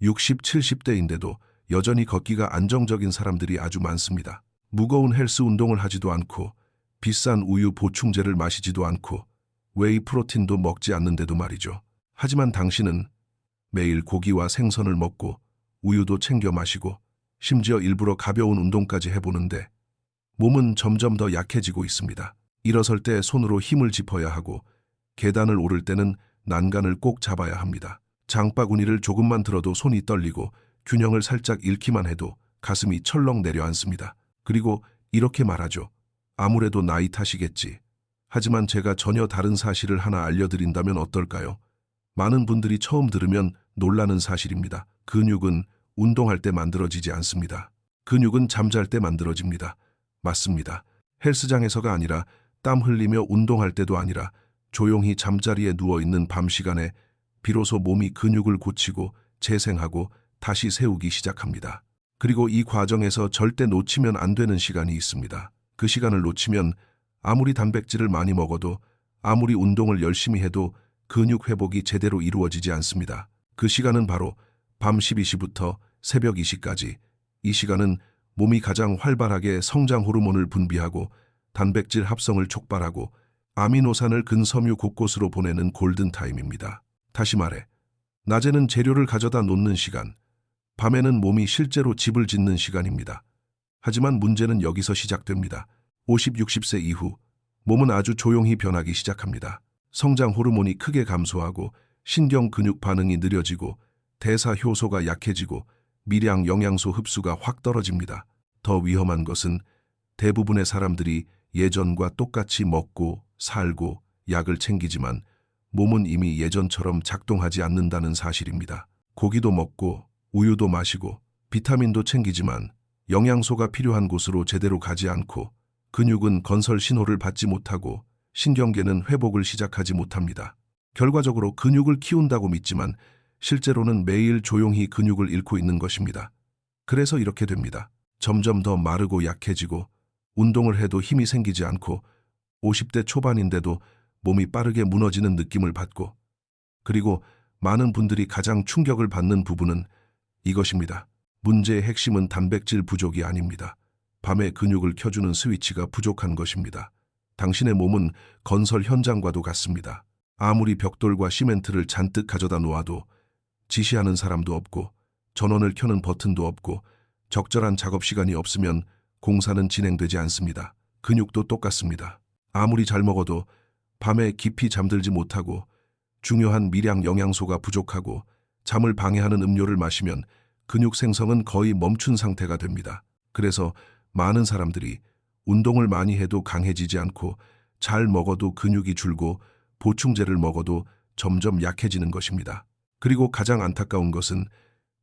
60, 70대인데도 여전히 걷기가 안정적인 사람들이 아주 많습니다. 무거운 헬스 운동을 하지도 않고 비싼 우유 보충제를 마시지도 않고 웨이 프로틴도 먹지 않는데도 말이죠. 하지만 당신은 매일 고기와 생선을 먹고 우유도 챙겨 마시고 심지어 일부러 가벼운 운동까지 해보는데 몸은 점점 더 약해지고 있습니다. 일어설 때 손으로 힘을 짚어야 하고 계단을 오를 때는 난간을 꼭 잡아야 합니다. 장바구니를 조금만 들어도 손이 떨리고 균형을 살짝 잃기만 해도 가슴이 철렁 내려앉습니다. 그리고 이렇게 말하죠. 아무래도 나이 탓이겠지. 하지만 제가 전혀 다른 사실을 하나 알려드린다면 어떨까요? 많은 분들이 처음 들으면 놀라는 사실입니다. 근육은 운동할 때 만들어지지 않습니다. 근육은 잠잘 때 만들어집니다. 맞습니다. 헬스장에서가 아니라 땀 흘리며 운동할 때도 아니라 조용히 잠자리에 누워있는 밤 시간에 비로소 몸이 근육을 고치고 재생하고 다시 세우기 시작합니다. 그리고 이 과정에서 절대 놓치면 안 되는 시간이 있습니다. 그 시간을 놓치면 아무리 단백질을 많이 먹어도 아무리 운동을 열심히 해도 근육 회복이 제대로 이루어지지 않습니다. 그 시간은 바로 밤 12시부터 새벽 2시까지. 이 시간은 몸이 가장 활발하게 성장 호르몬을 분비하고 단백질 합성을 촉발하고 아미노산을 근섬유 곳곳으로 보내는 골든타임입니다. 다시 말해, 낮에는 재료를 가져다 놓는 시간, 밤에는 몸이 실제로 집을 짓는 시간입니다. 하지만 문제는 여기서 시작됩니다. 50, 60세 이후 몸은 아주 조용히 변하기 시작합니다. 성장 호르몬이 크게 감소하고 신경 근육 반응이 느려지고 대사 효소가 약해지고 미량 영양소 흡수가 확 떨어집니다. 더 위험한 것은 대부분의 사람들이 예전과 똑같이 먹고 살고 약을 챙기지만 몸은 이미 예전처럼 작동하지 않는다는 사실입니다. 고기도 먹고 우유도 마시고 비타민도 챙기지만 영양소가 필요한 곳으로 제대로 가지 않고 근육은 건설 신호를 받지 못하고 신경계는 회복을 시작하지 못합니다. 결과적으로 근육을 키운다고 믿지만 실제로는 매일 조용히 근육을 잃고 있는 것입니다. 그래서 이렇게 됩니다. 점점 더 마르고 약해지고 운동을 해도 힘이 생기지 않고 50대 초반인데도 몸이 빠르게 무너지는 느낌을 받고 그리고 많은 분들이 가장 충격을 받는 부분은 이것입니다. 문제의 핵심은 단백질 부족이 아닙니다. 밤에 근육을 켜주는 스위치가 부족한 것입니다. 당신의 몸은 건설 현장과도 같습니다. 아무리 벽돌과 시멘트를 잔뜩 가져다 놓아도 지시하는 사람도 없고 전원을 켜는 버튼도 없고 적절한 작업 시간이 없으면 공사는 진행되지 않습니다. 근육도 똑같습니다. 아무리 잘 먹어도 밤에 깊이 잠들지 못하고 중요한 미량 영양소가 부족하고 잠을 방해하는 음료를 마시면 근육 생성은 거의 멈춘 상태가 됩니다. 그래서 많은 사람들이 운동을 많이 해도 강해지지 않고 잘 먹어도 근육이 줄고 보충제를 먹어도 점점 약해지는 것입니다. 그리고 가장 안타까운 것은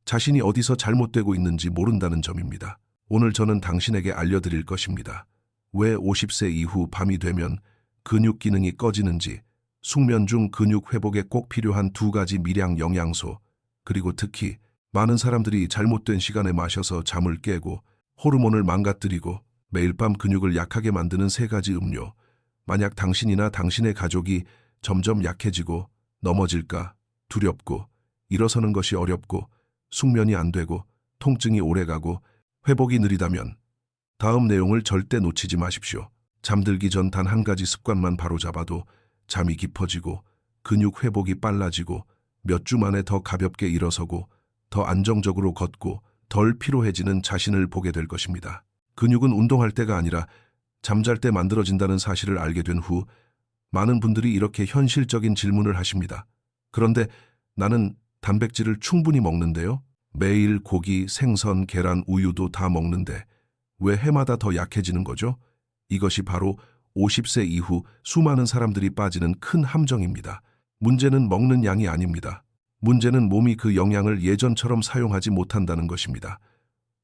자신이 어디서 잘못되고 있는지 모른다는 점입니다. 오늘 저는 당신에게 알려드릴 것입니다. 왜 50세 이후 밤이 되면 근육 기능이 꺼지는지, 숙면 중 근육 회복에 꼭 필요한 2가지 미량 영양소, 그리고 특히 많은 사람들이 잘못된 시간에 마셔서 잠을 깨고 호르몬을 망가뜨리고 매일 밤 근육을 약하게 만드는 3가지 음료. 만약 당신이나 당신의 가족이 점점 약해지고 넘어질까 두렵고 일어서는 것이 어렵고 숙면이 안 되고 통증이 오래가고 회복이 느리다면 다음 내용을 절대 놓치지 마십시오. 잠들기 전 단 1가지 습관만 바로잡아도 잠이 깊어지고 근육 회복이 빨라지고 몇 주 만에 더 가볍게 일어서고 더 안정적으로 걷고 덜 피로해지는 자신을 보게 될 것입니다. 근육은 운동할 때가 아니라 잠잘 때 만들어진다는 사실을 알게 된 후 많은 분들이 이렇게 현실적인 질문을 하십니다. 그런데 나는 단백질을 충분히 먹는데요. 매일 고기, 생선, 계란, 우유도 다 먹는데 왜 해마다 더 약해지는 거죠? 이것이 바로 50세 이후 수많은 사람들이 빠지는 큰 함정입니다. 문제는 먹는 양이 아닙니다. 문제는 몸이 그 영양을 예전처럼 사용하지 못한다는 것입니다.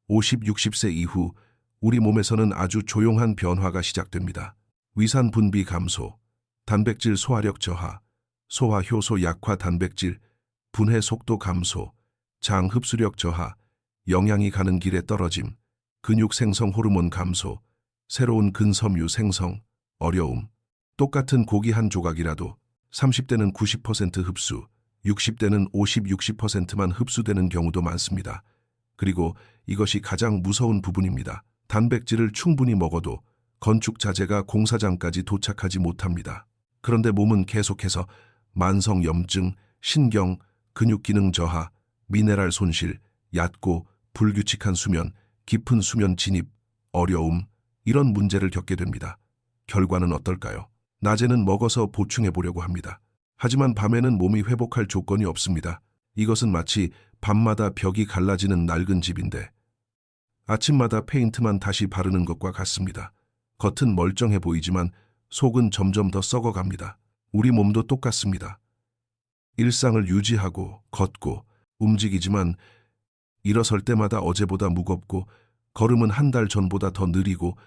50, 60세 이후 우리 몸에서는 아주 조용한 변화가 시작됩니다. 위산 분비 감소, 단백질 소화력 저하, 소화 효소 약화 단백질, 분해 속도 감소, 장 흡수력 저하, 영양이 가는 길에 떨어짐, 근육 생성 호르몬 감소, 새로운 근섬유 생성, 어려움. 똑같은 고기 한 조각이라도 30대는 90% 흡수, 60대는 50-60%만 흡수되는 경우도 많습니다. 그리고 이것이 가장 무서운 부분입니다. 단백질을 충분히 먹어도 건축 자재가 공사장까지 도착하지 못합니다. 그런데 몸은 계속해서 만성 염증, 신경, 근육 기능 저하, 미네랄 손실, 얕고 불규칙한 수면, 깊은 수면 진입, 어려움, 이런 문제를 겪게 됩니다. 결과는 어떨까요? 낮에는 먹어서 보충해 보려고 합니다. 하지만 밤에는 몸이 회복할 조건이 없습니다. 이것은 마치 밤마다 벽이 갈라지는 낡은 집인데 아침마다 페인트만 다시 바르는 것과 같습니다. 겉은 멀쩡해 보이지만 속은 점점 더 썩어갑니다. 우리 몸도 똑같습니다. 일상을 유지하고 걷고 움직이지만 일어설 때마다 어제보다 무겁고 걸음은 한 달 전보다 더 느리고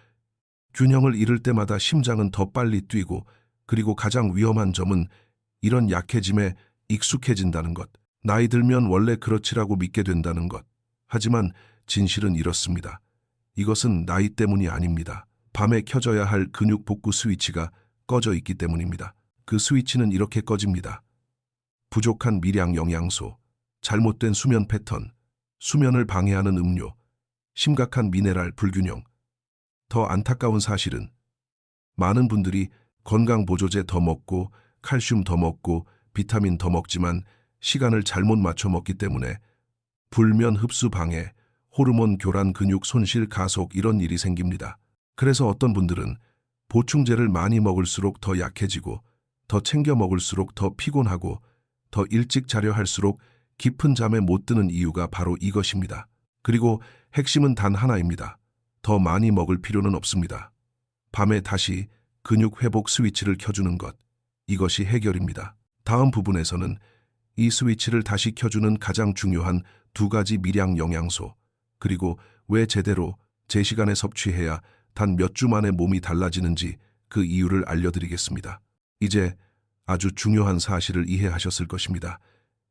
균형을 잃을 때마다 심장은 더 빨리 뛰고 그리고 가장 위험한 점은 이런 약해짐에 익숙해진다는 것. 나이 들면 원래 그렇지라고 믿게 된다는 것. 하지만 진실은 이렇습니다. 이것은 나이 때문이 아닙니다. 밤에 켜져야 할 근육 복구 스위치가 꺼져 있기 때문입니다. 그 스위치는 이렇게 꺼집니다. 부족한 미량 영양소, 잘못된 수면 패턴, 수면을 방해하는 음료, 심각한 미네랄 불균형. 더 안타까운 사실은 많은 분들이 건강 보조제 더 먹고 칼슘 더 먹고 비타민 더 먹지만 시간을 잘못 맞춰 먹기 때문에 불면 흡수 방해, 호르몬 교란 근육 손실 가속 이런 일이 생깁니다. 그래서 어떤 분들은 보충제를 많이 먹을수록 더 약해지고 더 챙겨 먹을수록 더 피곤하고 더 일찍 자려 할수록 깊은 잠에 못 드는 이유가 바로 이것입니다. 그리고 핵심은 단 하나입니다. 더 많이 먹을 필요는 없습니다. 밤에 다시 근육 회복 스위치를 켜주는 것. 이것이 해결입니다. 다음 부분에서는 이 스위치를 다시 켜주는 가장 중요한 두 가지 미량 영양소, 그리고 왜 제대로 제 시간에 섭취해야 단 몇 주 만에 몸이 달라지는지 그 이유를 알려드리겠습니다. 이제 아주 중요한 사실을 이해하셨을 것입니다.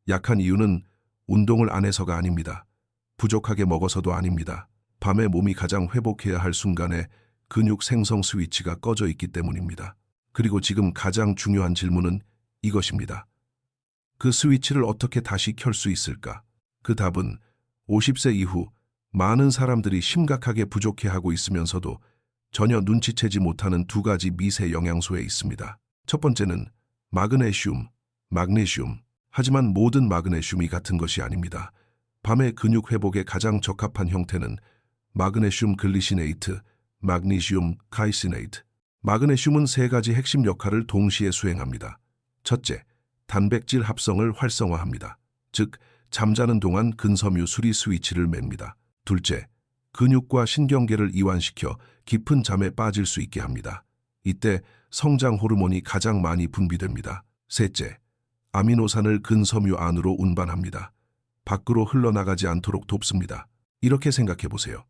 약한 이유는 운동을 안 해서가 아닙니다. 부족하게 먹어서도 아닙니다. 밤에 몸이 가장 회복해야 할 순간에 근육 생성 스위치가 꺼져 있기 때문입니다. 그리고 지금 가장 중요한 질문은 이것입니다. 그 스위치를 어떻게 다시 켤 수 있을까? 그 답은 50세 이후 많은 사람들이 심각하게 부족해하고 있으면서도 전혀 눈치채지 못하는 두 가지 미세 영양소에 있습니다. 첫 번째는 마그네슘, magnesium. 하지만 모든 마그네슘이 같은 것이 아닙니다. 밤의 근육 회복에 가장 적합한 형태는 마그네슘 글리시네이트, 마그네슘 카이시네이트. 마그네슘은 세 가지 핵심 역할을 동시에 수행합니다. 첫째, 단백질 합성을 활성화합니다. 즉, 잠자는 동안 근섬유 수리 스위치를 맵니다. 둘째, 근육과 신경계를 이완시켜 깊은 잠에 빠질 수 있게 합니다. 이때 성장 호르몬이 가장 많이 분비됩니다. 셋째, 아미노산을 근섬유 안으로 운반합니다. 밖으로 흘러나가지 않도록 돕습니다. 이렇게 생각해 보세요.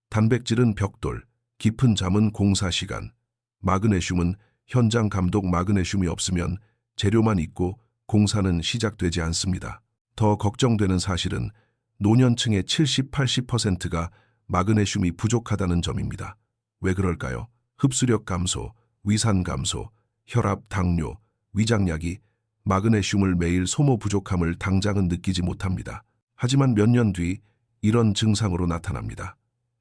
단백질은 벽돌, 깊은 잠은 공사 시간, 마그네슘은 현장 감독. 마그네슘이 없으면 재료만 있고 공사는 시작되지 않습니다. 더 걱정되는 사실은 노년층의 70-80%가 마그네슘이 부족하다는 점입니다. 왜 그럴까요? 흡수력 감소, 위산 감소, 혈압, 당뇨, 위장약이 마그네슘을 매일 소모 부족함을 당장은 느끼지 못합니다. 하지만 몇 년 뒤 이런 증상으로 나타납니다.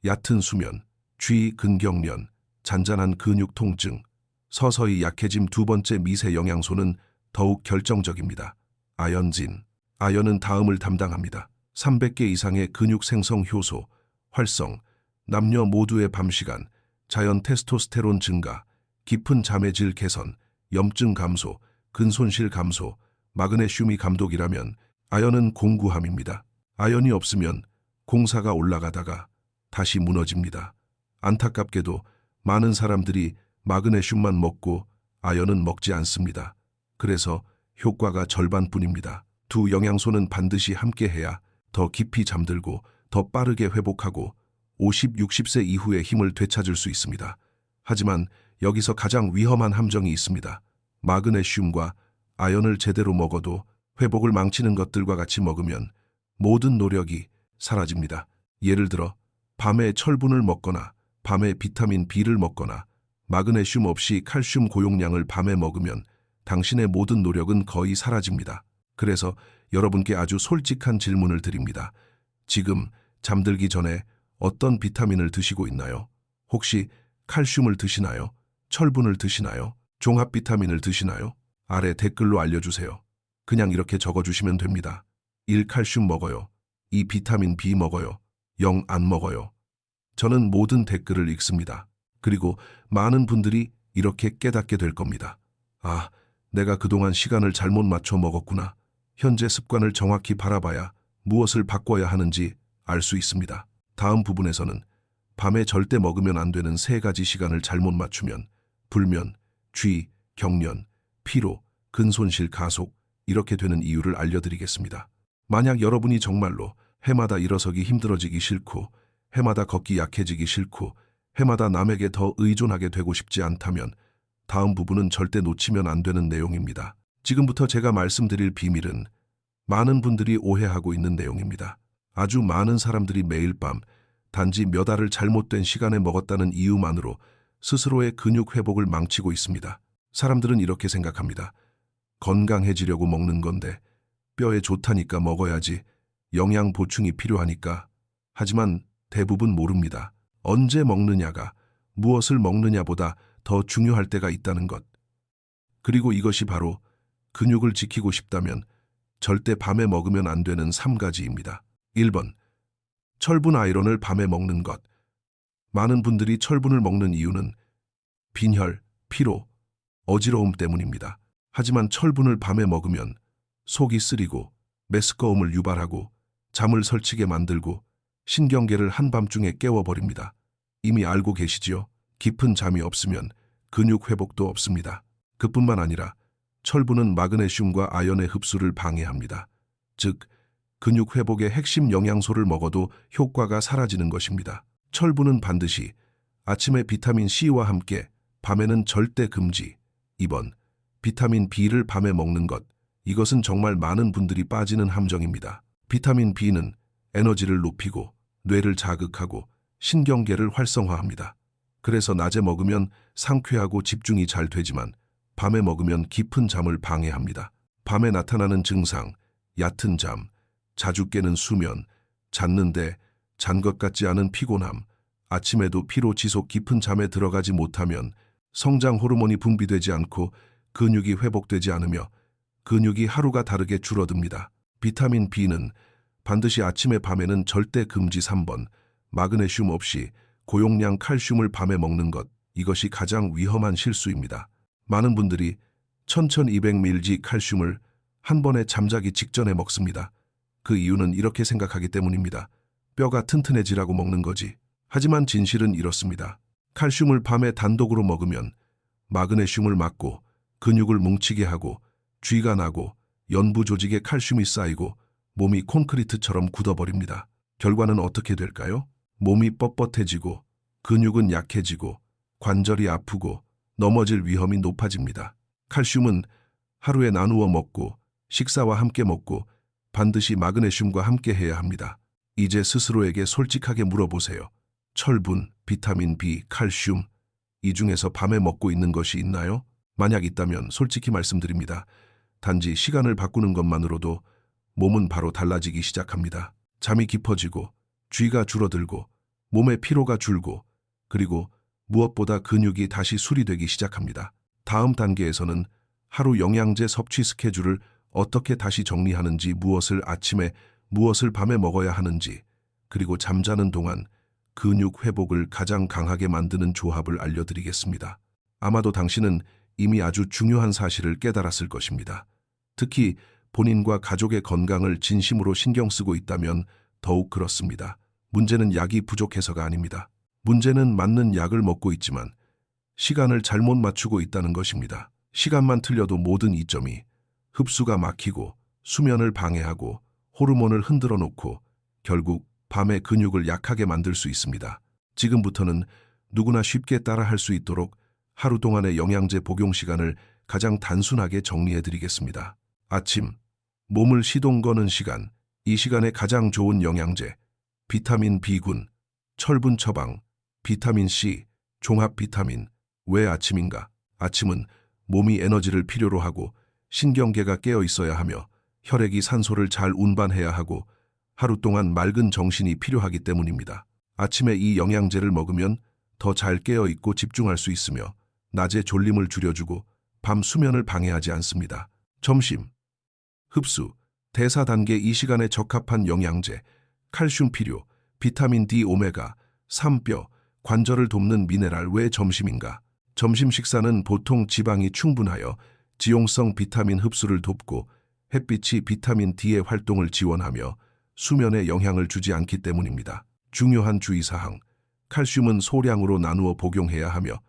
얕은 수면, 쥐 근경련, 잔잔한 근육 통증, 서서히 약해짐. 두 번째 미세 영양소는 더욱 결정적입니다. 아연진. 아연은 다음을 담당합니다. 300개 이상의 근육 생성 효소, 활성, 남녀 모두의 밤시간, 자연 테스토스테론 증가, 깊은 잠의 질 개선, 염증 감소, 근손실 감소, 마그네슘이 감독이라면 아연은 공구함입니다. 아연이 없으면 공사가 올라가다가 다시 무너집니다. 안타깝게도 많은 사람들이 마그네슘만 먹고 아연은 먹지 않습니다. 그래서 효과가 절반뿐입니다. 두 영양소는 반드시 함께해야 더 깊이 잠들고 더 빠르게 회복하고 50, 60세 이후의 힘을 되찾을 수 있습니다. 하지만 여기서 가장 위험한 함정이 있습니다. 마그네슘과 아연을 제대로 먹어도 회복을 망치는 것들과 같이 먹으면 모든 노력이 사라집니다. 예를 들어 밤에 철분을 먹거나 밤에 비타민 B를 먹거나 마그네슘 없이 칼슘 고용량을 밤에 먹으면 당신의 모든 노력은 거의 사라집니다. 그래서 여러분께 아주 솔직한 질문을 드립니다. 지금 잠들기 전에 어떤 비타민을 드시고 있나요? 혹시 칼슘을 드시나요? 철분을 드시나요? 종합 비타민을 드시나요? 아래 댓글로 알려주세요. 그냥 이렇게 적어주시면 됩니다. 1. 칼슘 먹어요. 2. 비타민 B 먹어요. 0. 안 먹어요. 저는 모든 댓글을 읽습니다. 그리고 많은 분들이 이렇게 깨닫게 될 겁니다. 아, 내가 그동안 시간을 잘못 맞춰 먹었구나. 현재 습관을 정확히 바라봐야 무엇을 바꿔야 하는지 알 수 있습니다. 다음 부분에서는 밤에 절대 먹으면 안 되는 3가지 시간을 잘못 맞추면 불면, 쥐, 경련, 피로, 근손실 가속 이렇게 되는 이유를 알려드리겠습니다. 만약 여러분이 정말로 해마다 일어서기 힘들어지기 싫고 해마다 걷기 약해지기 싫고 해마다 남에게 더 의존하게 되고 싶지 않다면 다음 부분은 절대 놓치면 안 되는 내용입니다. 지금부터 제가 말씀드릴 비밀은 많은 분들이 오해하고 있는 내용입니다. 아주 많은 사람들이 매일 밤 단지 몇 알을 잘못된 시간에 먹었다는 이유만으로 스스로의 근육 회복을 망치고 있습니다. 사람들은 이렇게 생각합니다. 건강해지려고 먹는 건데 뼈에 좋다니까 먹어야지. 영양 보충이 필요하니까. 하지만 대부분 모릅니다. 언제 먹느냐가 무엇을 먹느냐보다 더 중요할 때가 있다는 것. 그리고 이것이 바로 근육을 지키고 싶다면 절대 밤에 먹으면 안 되는 3가지입니다. 1번, 철분 아이론을 밤에 먹는 것. 많은 분들이 철분을 먹는 이유는 빈혈, 피로, 어지러움 때문입니다. 하지만 철분을 밤에 먹으면 속이 쓰리고 메스꺼움을 유발하고 잠을 설치게 만들고 신경계를 한밤중에 깨워버립니다. 이미 알고 계시지요? 깊은 잠이 없으면 근육 회복도 없습니다. 그뿐만 아니라 철분은 마그네슘과 아연의 흡수를 방해합니다. 즉, 근육 회복의 핵심 영양소를 먹어도 효과가 사라지는 것입니다. 철분은 반드시 아침에 비타민 C와 함께, 밤에는 절대 금지. 2번, 비타민 B를 밤에 먹는 것. 이것은 정말 많은 분들이 빠지는 함정입니다. 비타민 B는 에너지를 높이고 뇌를 자극하고 신경계를 활성화합니다. 그래서 낮에 먹으면 상쾌하고 집중이 잘 되지만 밤에 먹으면 깊은 잠을 방해합니다. 밤에 나타나는 증상, 얕은 잠, 자주 깨는 수면, 잤는데 잔 것 같지 않은 피곤함, 아침에도 피로 지속 깊은 잠에 들어가지 못하면 성장 호르몬이 분비되지 않고 근육이 회복되지 않으며 근육이 하루가 다르게 줄어듭니다. 비타민 B는 반드시 아침에 밤에는 절대 금지. 3번, 마그네슘 없이 고용량 칼슘을 밤에 먹는 것. 이것이 가장 위험한 실수입니다. 많은 분들이 1200mg 칼슘을 한 번에 잠자기 직전에 먹습니다. 그 이유는 이렇게 생각하기 때문입니다. 뼈가 튼튼해지라고 먹는 거지. 하지만 진실은 이렇습니다. 칼슘을 밤에 단독으로 먹으면 마그네슘을 막고 근육을 뭉치게 하고 쥐가 나고 연부 조직에 칼슘이 쌓이고 몸이 콘크리트처럼 굳어버립니다. 결과는 어떻게 될까요? 몸이 뻣뻣해지고 근육은 약해지고 관절이 아프고 넘어질 위험이 높아집니다. 칼슘은 하루에 나누어 먹고 식사와 함께 먹고 반드시 마그네슘과 함께 해야 합니다. 이제 스스로에게 솔직하게 물어보세요. 철분, 비타민 B, 칼슘, 이 중에서 밤에 먹고 있는 것이 있나요? 만약 있다면 솔직히 말씀드립니다. 단지 시간을 바꾸는 것만으로도 몸은 바로 달라지기 시작합니다. 잠이 깊어지고 쥐가 줄어들고 몸의 피로가 줄고 그리고 무엇보다 근육이 다시 수리되기 시작합니다. 다음 단계에서는 하루 영양제 섭취 스케줄을 어떻게 다시 정리하는지, 무엇을 아침에, 무엇을 밤에 먹어야 하는지, 그리고 잠자는 동안 근육 회복을 가장 강하게 만드는 조합을 알려드리겠습니다. 아마도 당신은 이미 아주 중요한 사실을 깨달았을 것입니다. 특히 본인과 가족의 건강을 진심으로 신경 쓰고 있다면 더욱 그렇습니다. 문제는 약이 부족해서가 아닙니다. 문제는 맞는 약을 먹고 있지만 시간을 잘못 맞추고 있다는 것입니다. 시간만 틀려도 모든 이점이 흡수가 막히고 수면을 방해하고 호르몬을 흔들어 놓고 결국 밤에 근육을 약하게 만들 수 있습니다. 지금부터는 누구나 쉽게 따라할 수 있도록 하루 동안의 영양제 복용 시간을 가장 단순하게 정리해 드리겠습니다. 아침, 몸을 시동 거는 시간, 이 시간에 가장 좋은 영양제, 비타민 B군, 철분 처방, 비타민 C, 종합 비타민. 왜 아침인가? 아침은 몸이 에너지를 필요로 하고 신경계가 깨어 있어야 하며 혈액이 산소를 잘 운반해야 하고 하루 동안 맑은 정신이 필요하기 때문입니다. 아침에 이 영양제를 먹으면 더 잘 깨어있고 집중할 수 있으며 낮에 졸림을 줄여주고 밤 수면을 방해하지 않습니다. 점심, 흡수, 대사 단계 이 시간에 적합한 영양제, 칼슘 필요, 비타민 D, 오메가, 3뼈, 관절을 돕는 미네랄. 왜 점심인가? 점심 식사는 보통 지방이 충분하여 지용성 비타민 흡수를 돕고 햇빛이 비타민 D의 활동을 지원하며 수면에 영향을 주지 않기 때문입니다. 중요한 주의사항, 칼슘은 소량으로 나누어 복용해야 하며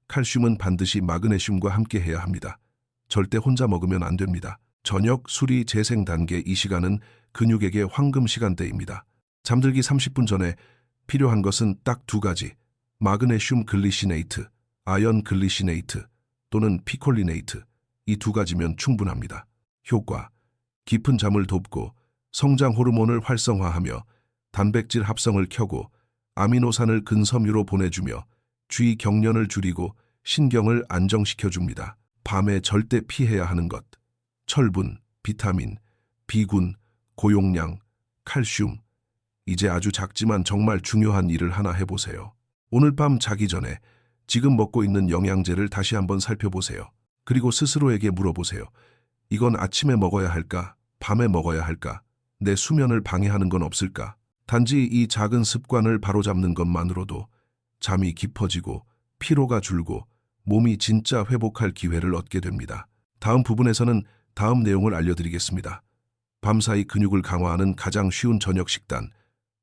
칼슘은 반드시 마그네슘과 함께 해야 합니다. 절대 혼자 먹으면 안 됩니다. 저녁 수리 재생 단계 이 시간은 근육에게 황금 시간대입니다. 잠들기 30분 전에 필요한 것은 딱 두 가지, 마그네슘 글리시네이트, 아연 글리시네이트 또는 피콜리네이트, 이 두 가지면 충분합니다. 효과, 깊은 잠을 돕고 성장 호르몬을 활성화하며 단백질 합성을 켜고 아미노산을 근섬유로 보내주며 주의 경련을 줄이고 신경을 안정시켜줍니다. 밤에 절대 피해야 하는 것, 철분, 비타민, 비군, 고용량, 칼슘. 이제 아주 작지만 정말 중요한 일을 하나 해보세요. 오늘 밤 자기 전에 지금 먹고 있는 영양제를 다시 한번 살펴보세요. 그리고 스스로에게 물어보세요. 이건 아침에 먹어야 할까? 밤에 먹어야 할까? 내 수면을 방해하는 건 없을까? 단지 이 작은 습관을 바로잡는 것만으로도 잠이 깊어지고 피로가 줄고 몸이 진짜 회복할 기회를 얻게 됩니다. 다음 부분에서는 다음 내용을 알려드리겠습니다. 밤사이 근육을 강화하는 가장 쉬운 저녁 식단,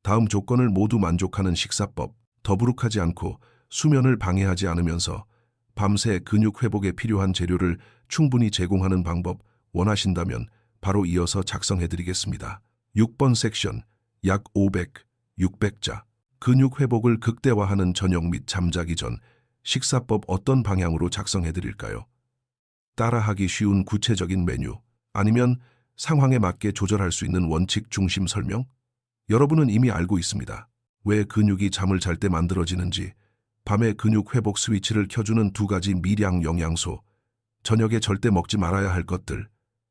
다음 조건을 모두 만족하는 식사법, 더부룩하지 않고 수면을 방해하지 않으면서 밤새 근육 회복에 필요한 재료를 충분히 제공하는 방법 원하신다면 바로 이어서 작성해드리겠습니다. 6번 섹션, 약 500, 600자. 근육 회복을 극대화하는 저녁 및 잠자기 전 식사법 어떤 방향으로 작성해드릴까요? 따라하기 쉬운 구체적인 메뉴, 아니면 상황에 맞게 조절할 수 있는 원칙 중심 설명? 여러분은 이미 알고 있습니다. 왜 근육이 잠을 잘 때 만들어지는지, 밤에 근육 회복 스위치를 켜주는 두 가지 미량 영양소, 저녁에 절대 먹지 말아야 할 것들,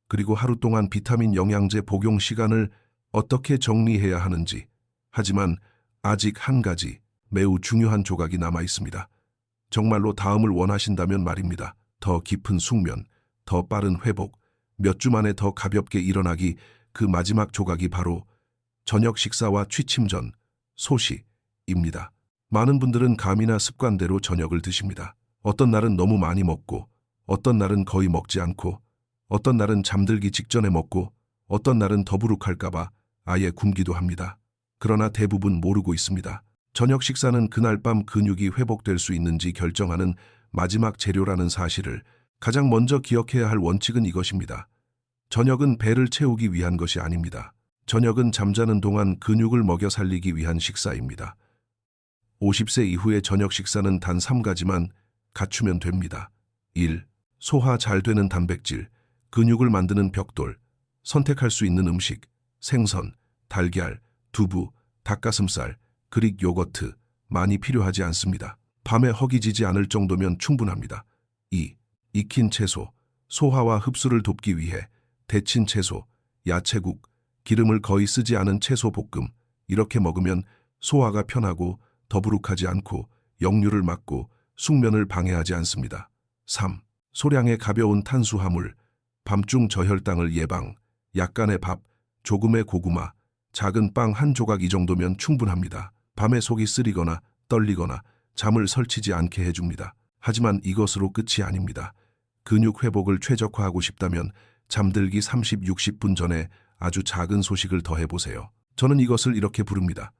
그리고 하루 동안 비타민 영양제 복용 시간을 어떻게 정리해야 하는지. 하지만 아직 한 가지 매우 중요한 조각이 남아 있습니다. 정말로 다음을 원하신다면 말입니다. 더 깊은 숙면, 더 빠른 회복, 몇 주 만에 더 가볍게 일어나기. 그 마지막 조각이 바로 저녁 식사와 취침 전 소식입니다. 많은 분들은 감이나 습관대로 저녁을 드십니다. 어떤 날은 너무 많이 먹고, 어떤 날은 거의 먹지 않고, 어떤 날은 잠들기 직전에 먹고, 어떤 날은 더부룩할까봐 아예 굶기도 합니다. 그러나 대부분 모르고 있습니다. 저녁 식사는 그날 밤 근육이 회복될 수 있는지 결정하는 마지막 재료라는 사실을. 가장 먼저 기억해야 할 원칙은 이것입니다. 저녁은 배를 채우기 위한 것이 아닙니다. 저녁은 잠자는 동안 근육을 먹여 살리기 위한 식사입니다. 50세 이후의 저녁 식사는 단 3가지만 갖추면 됩니다. 1. 소화 잘 되는 단백질, 근육을 만드는 벽돌, 선택할 수 있는 음식, 생선, 달걀, 두부, 닭가슴살, 그릭 요거트, 많이 필요하지 않습니다. 밤에 허기지지 않을 정도면 충분합니다. 2. 익힌 채소, 소화와 흡수를 돕기 위해 데친 채소, 야채국, 기름을 거의 쓰지 않은 채소 볶음. 이렇게 먹으면 소화가 편하고 더부룩하지 않고 역류를 막고 숙면을 방해하지 않습니다. 3. 소량의 가벼운 탄수화물, 밤중 저혈당을 예방, 약간의 밥, 조금의 고구마, 작은 빵 한 조각 이 정도면 충분합니다. 밤에 속이 쓰리거나 떨리거나 잠을 설치지 않게 해줍니다. 하지만 이것으로 끝이 아닙니다. 근육 회복을 최적화하고 싶다면 잠들기 30, 60분 전에 아주 작은 소식을 더해보세요. 저는 이것을 이렇게 부릅니다.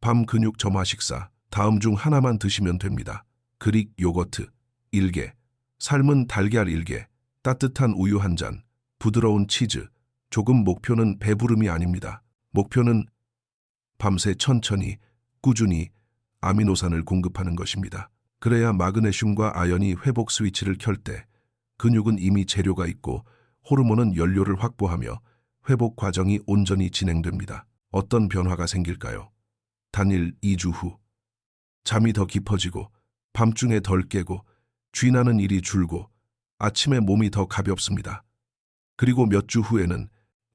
밤 근육 점화 식사, 다음 중 하나만 드시면 됩니다. 그릭 요거트 1개, 삶은 달걀 1개, 따뜻한 우유 1잔, 부드러운 치즈. 조금 목표는 배부름이 아닙니다. 목표는 밤새 천천히, 꾸준히 아미노산을 공급하는 것입니다. 그래야 마그네슘과 아연이 회복 스위치를 켤 때 근육은 이미 재료가 있고 호르몬은 연료를 확보하며 회복 과정이 온전히 진행됩니다. 어떤 변화가 생길까요? 단일 2주 후 잠이 더 깊어지고 밤중에 덜 깨고 쥐나는 일이 줄고 아침에 몸이 더 가볍습니다. 그리고 몇 주 후에는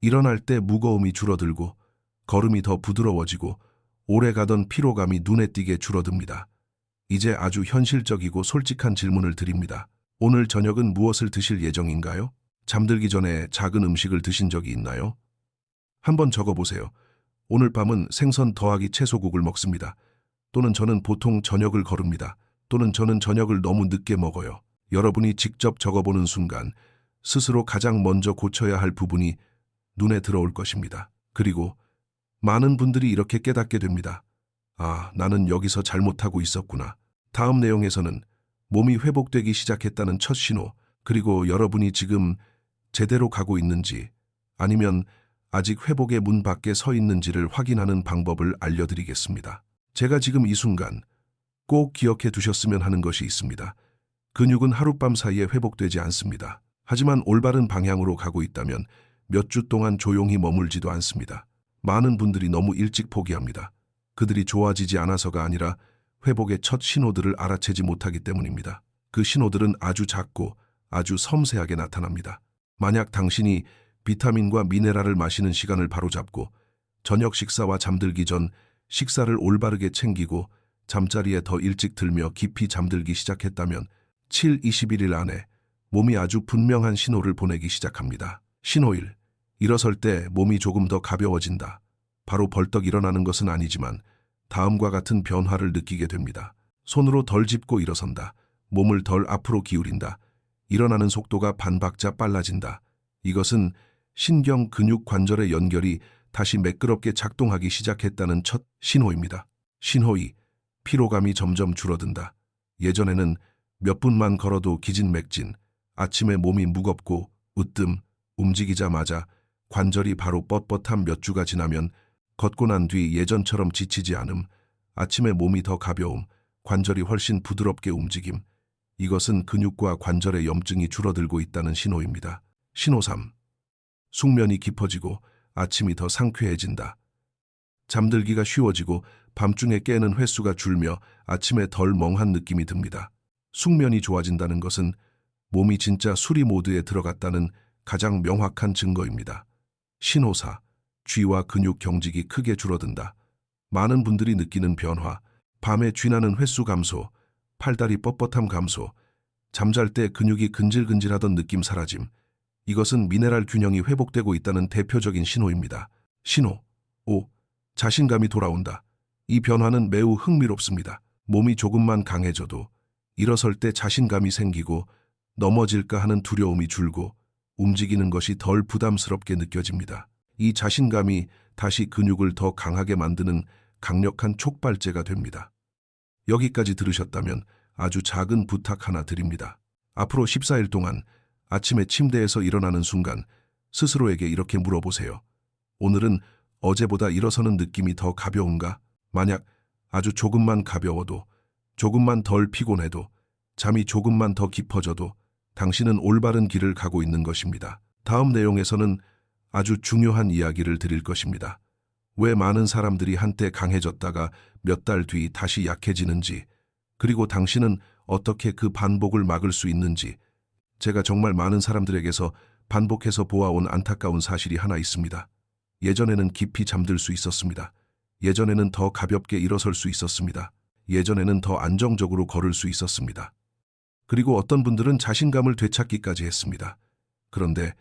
일어날 때 무거움이 줄어들고 걸음이 더 부드러워지고 오래 가던 피로감이 눈에 띄게 줄어듭니다. 이제 아주 현실적이고 솔직한 질문을 드립니다. 오늘 저녁은 무엇을 드실 예정인가요? 잠들기 전에 작은 음식을 드신 적이 있나요? 한번 적어보세요. 오늘 밤은 생선 더하기 채소국을 먹습니다. 또는 저는 보통 저녁을 거릅니다. 또는 저는 저녁을 너무 늦게 먹어요. 여러분이 직접 적어보는 순간 스스로 가장 먼저 고쳐야 할 부분이 눈에 들어올 것입니다. 그리고 많은 분들이 이렇게 깨닫게 됩니다. 아, 나는 여기서 잘못하고 있었구나. 다음 내용에서는 몸이 회복되기 시작했다는 첫 신호, 그리고 여러분이 지금 제대로 가고 있는지 아니면 아직 회복의 문 밖에 서 있는지를 확인하는 방법을 알려드리겠습니다. 제가 지금 이 순간 꼭 기억해 두셨으면 하는 것이 있습니다. 근육은 하룻밤 사이에 회복되지 않습니다. 하지만 올바른 방향으로 가고 있다면 몇 주 동안 조용히 머물지도 않습니다. 많은 분들이 너무 일찍 포기합니다. 그들이 좋아지지 않아서가 아니라 회복의 첫 신호들을 알아채지 못하기 때문입니다. 그 신호들은 아주 작고 아주 섬세하게 나타납니다. 만약 당신이 비타민과 미네랄을 마시는 시간을 바로잡고 저녁 식사와 잠들기 전 식사를 올바르게 챙기고 잠자리에 더 일찍 들며 깊이 잠들기 시작했다면 7-21일 안에 몸이 아주 분명한 신호를 보내기 시작합니다. 신호 1. 일어설 때 몸이 조금 더 가벼워진다. 바로 벌떡 일어나는 것은 아니지만 다음과 같은 변화를 느끼게 됩니다. 손으로 덜 짚고 일어선다. 몸을 덜 앞으로 기울인다. 일어나는 속도가 반박자 빨라진다. 이것은 신경, 근육, 관절의 연결이 다시 매끄럽게 작동하기 시작했다는 첫 신호입니다. 신호 2. 피로감이 점점 줄어든다. 예전에는 몇 분만 걸어도 기진맥진, 아침에 몸이 무겁고 으뜸, 움직이자마자 관절이 바로 뻣뻣한 몇 주가 지나면 걷고 난 뒤 예전처럼 지치지 않음, 아침에 몸이 더 가벼움, 관절이 훨씬 부드럽게 움직임, 이것은 근육과 관절의 염증이 줄어들고 있다는 신호입니다. 신호 3. 숙면이 깊어지고 아침이 더 상쾌해진다. 잠들기가 쉬워지고 밤중에 깨는 횟수가 줄며 아침에 덜 멍한 느낌이 듭니다. 숙면이 좋아진다는 것은 몸이 진짜 수리 모드에 들어갔다는 가장 명확한 증거입니다. 신호 4. 쥐와 근육 경직이 크게 줄어든다. 많은 분들이 느끼는 변화, 밤에 쥐나는 횟수 감소, 팔다리 뻣뻣함 감소, 잠잘 때 근육이 근질근질하던 느낌 사라짐, 이것은 미네랄 균형이 회복되고 있다는 대표적인 신호입니다. 신호 5. 자신감이 돌아온다. 이 변화는 매우 흥미롭습니다. 몸이 조금만 강해져도 일어설 때 자신감이 생기고 넘어질까 하는 두려움이 줄고 움직이는 것이 덜 부담스럽게 느껴집니다. 이 자신감이 다시 근육을 더 강하게 만드는 강력한 촉발제가 됩니다. 여기까지 들으셨다면 아주 작은 부탁 하나 드립니다. 앞으로 14일 동안 아침에 침대에서 일어나는 순간 스스로에게 이렇게 물어보세요. 오늘은 어제보다 일어서는 느낌이 더 가벼운가? 만약 아주 조금만 가벼워도, 조금만 덜 피곤해도, 잠이 조금만 더 깊어져도 당신은 올바른 길을 가고 있는 것입니다. 다음 내용에서는 아주 중요한 이야기를 드릴 것입니다. 왜 많은 사람들이 한때 강해졌다가 몇 달 뒤 다시 약해지는지, 그리고 당신은 어떻게 그 반복을 막을 수 있는지, 제가 정말 많은 사람들에게서 반복해서 보아온 안타까운 사실이 하나 있습니다. 예전에는 깊이 잠들 수 있었습니다. 예전에는 더 가볍게 일어설 수 있었습니다. 예전에는 더 안정적으로 걸을 수 있었습니다. 그리고 어떤 분들은 자신감을 되찾기까지 했습니다. 그런데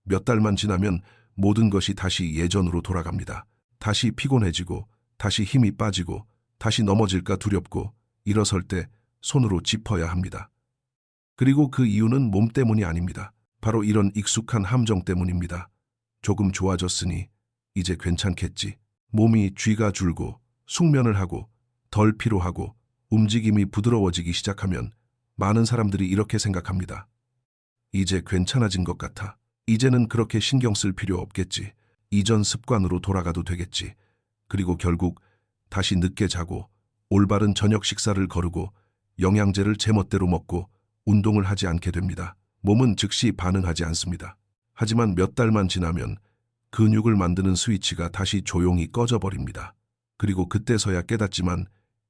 몇 달만 지나면 모든 것이 다시 예전으로 돌아갑니다. 다시 피곤해지고, 다시 힘이 빠지고, 다시 넘어질까 두렵고, 일어설 때 손으로 짚어야 합니다. 그리고 그 이유는 몸 때문이 아닙니다. 바로 이런 익숙한 함정 때문입니다. 조금 좋아졌으니 이제 괜찮겠지. 몸이 쥐가 줄고 숙면을 하고 덜 피로하고 움직임이 부드러워지기 시작하면 많은 사람들이 이렇게 생각합니다. 이제 괜찮아진 것 같아. 이제는 그렇게 신경 쓸 필요 없겠지. 이전 습관으로 돌아가도 되겠지. 그리고 결국 다시 늦게 자고 올바른 저녁 식사를 거르고 영양제를 제멋대로 먹고 운동을 하지 않게 됩니다. 몸은 즉시 반응하지 않습니다. 하지만 몇 달만 지나면 근육을 만드는 스위치가 다시 조용히 꺼져버립니다. 그리고 그때서야 깨닫지만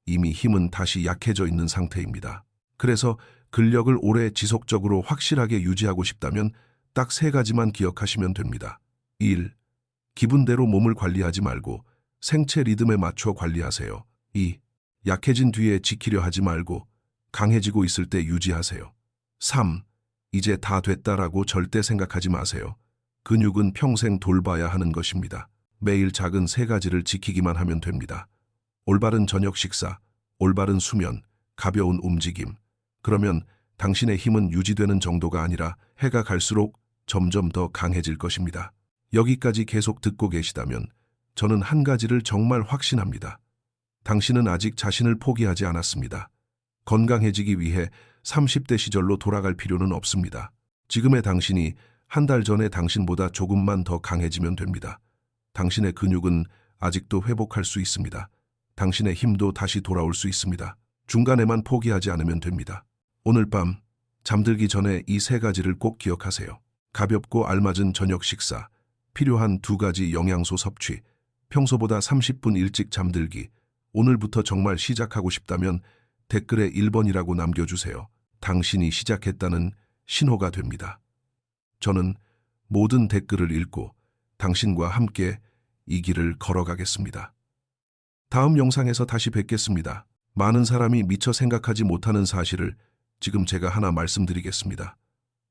이미 힘은 다시 약해져 있는 상태입니다. 그래서 근력을 오래 지속적으로 확실하게 유지하고 싶다면 딱 3가지만 기억하시면 됩니다. 1. 기분대로 몸을 관리하지 말고 생체 리듬에 맞춰 관리하세요. 2. 약해진 뒤에 지키려 하지 말고 강해지고 있을 때 유지하세요. 3. 이제 다 됐다라고 절대 생각하지 마세요. 근육은 평생 돌봐야 하는 것입니다. 매일 작은 3가지를 지키기만 하면 됩니다. 올바른 저녁 식사, 올바른 수면, 가벼운 움직임. 그러면 당신의 힘은 유지되는 정도가 아니라 해가 갈수록 점점 더 강해질 것입니다. 여기까지 계속 듣고 계시다면 저는 한 가지를 정말 확신합니다. 당신은 아직 자신을 포기하지 않았습니다. 건강해지기 위해 30대 시절로 돌아갈 필요는 없습니다. 지금의 당신이 한 달 전에 당신보다 조금만 더 강해지면 됩니다. 당신의 근육은 아직도 회복할 수 있습니다. 당신의 힘도 다시 돌아올 수 있습니다. 중간에만 포기하지 않으면 됩니다. 오늘 밤 잠들기 전에 이 3가지를 꼭 기억하세요. 가볍고 알맞은 저녁 식사, 필요한 2가지 영양소 섭취, 평소보다 30분 일찍 잠들기. 오늘부터 정말 시작하고 싶다면 댓글에 1번이라고 남겨주세요. 당신이 시작했다는 신호가 됩니다. 저는 모든 댓글을 읽고 당신과 함께 이 길을 걸어가겠습니다. 다음 영상에서 다시 뵙겠습니다. 많은 사람이 미처 생각하지 못하는 사실을 지금 제가 하나 말씀드리겠습니다.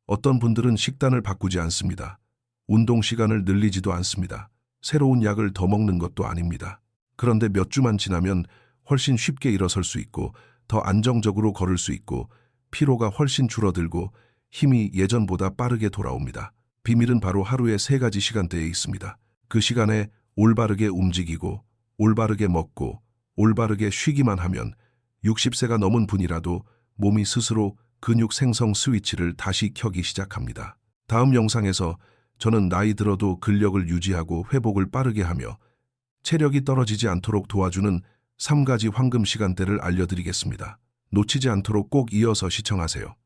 어떤 분들은 식단을 바꾸지 않습니다. 운동 시간을 늘리지도 않습니다. 새로운 약을 더 먹는 것도 아닙니다. 그런데 몇 주만 지나면 훨씬 쉽게 일어설 수 있고 더 안정적으로 걸을 수 있고 피로가 훨씬 줄어들고 힘이 예전보다 빠르게 돌아옵니다. 비밀은 바로 하루의 3가지 시간대에 있습니다. 그 시간에 올바르게 움직이고 올바르게 먹고 올바르게 쉬기만 하면 60세가 넘은 분이라도 몸이 스스로 근육 생성 스위치를 다시 켜기 시작합니다. 다음 영상에서 저는 나이 들어도 근력을 유지하고 회복을 빠르게 하며 체력이 떨어지지 않도록 도와주는 3가지 황금 시간대를 알려드리겠습니다. 놓치지 않도록 꼭 이어서 시청하세요.